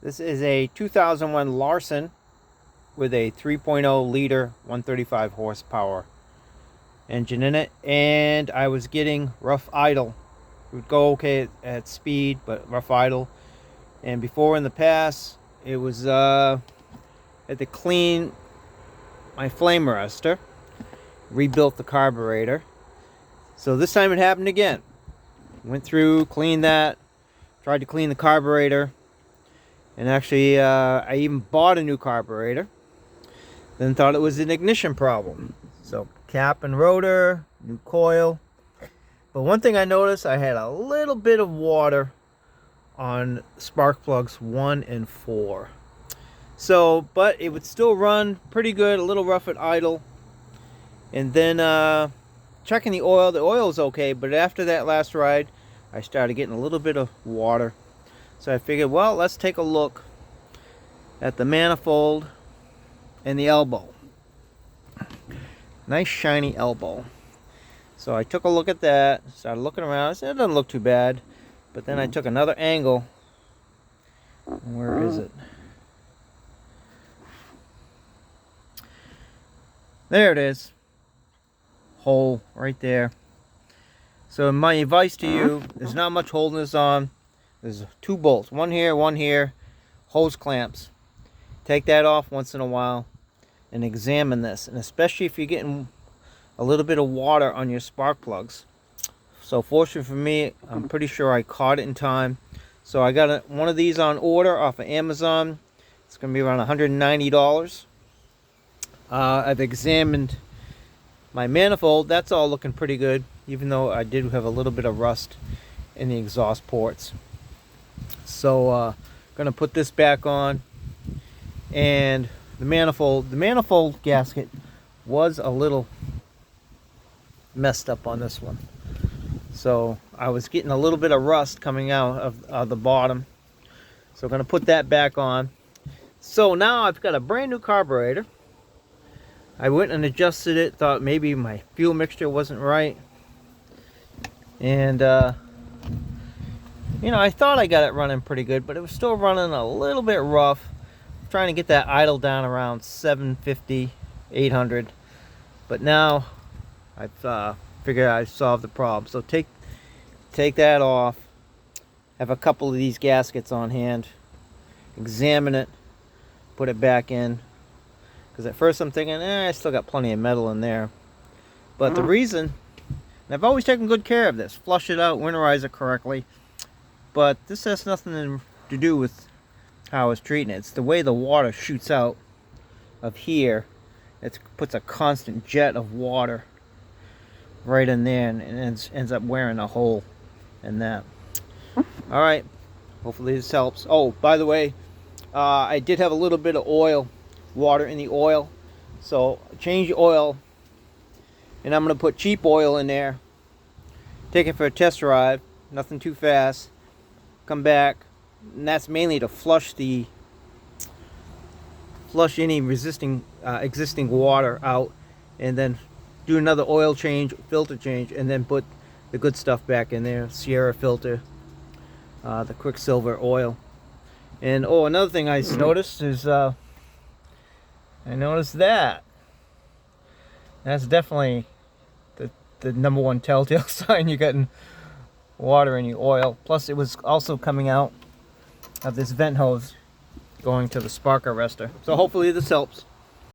This is a 2001 Larson with a 3.0 liter 135 horsepower engine in it, and I was getting rough idle. It would go okay at speed, but rough idle. And before in the past, it was had to clean my flame arrestor, rebuilt the carburetor. So this time it happened again. Went through, cleaned that, tried to clean the carburetor, and actually I even bought a new carburetor. Then thought it was an ignition problem. So cap and rotor, new coil. But one thing I noticed, I had a little bit of water on spark plugs 1 and 4. So, but it would still run pretty good, a little rough at idle. And then checking the oil is okay, but after that last ride, I started getting a little bit of water. So I figured, well, let's take a look at the manifold and the elbow. Nice shiny elbow. So I took a look at that, started looking around. I said, it doesn't look too bad. But then I took another angle. Where is it? There it is. Hole right there. So my advice to you, there's not much holding this on. There's 2 bolts, one here, hose clamps. Take that off once in a while and examine this, and especially if you're getting a little bit of water on your spark plugs. So fortunately for me, I'm pretty sure I caught it in time. So I got one of these on order off of Amazon. It's going to be around $190. I've examined my manifold. That's all looking pretty good, even though I did have a little bit of rust in the exhaust ports. So going to put this back on. And the manifold gasket was a little messed up on this one. So I was getting a little bit of rust coming out of the bottom. So I'm going to put that back on. So now I've got a brand new carburetor. I went and adjusted it, thought maybe my fuel mixture wasn't right. And you know, I thought I got it running pretty good, but it was still running a little bit rough. I'm trying to get that idle down around 750, 800. But now I've figured I solved the problem. So take that off. Have a couple of these gaskets on hand. Examine it. Put it back in. Because at first I'm thinking, I still got plenty of metal in there. But the reason, and I've always taken good care of this, flush it out, winterize it correctly. But this has nothing to do with how I was treating it. It's the way the water shoots out of here. It puts a constant jet of water right in there, and ends up wearing a hole in that. Alright, hopefully this helps. Oh, by the way, I did have a little bit of water in the oil. So change the oil, and I'm going to put cheap oil in there. Take it for a test drive, nothing too fast. Come back, and that's mainly to flush any existing water out, and then do another oil change, filter change, and then put the good stuff back in there. Sierra filter, the Quicksilver oil. And oh, another thing I noticed is I noticed that that's definitely the #1 telltale sign you're getting water in your oil. Plus it was also coming out of this vent hose going to the spark arrestor. So hopefully this helps.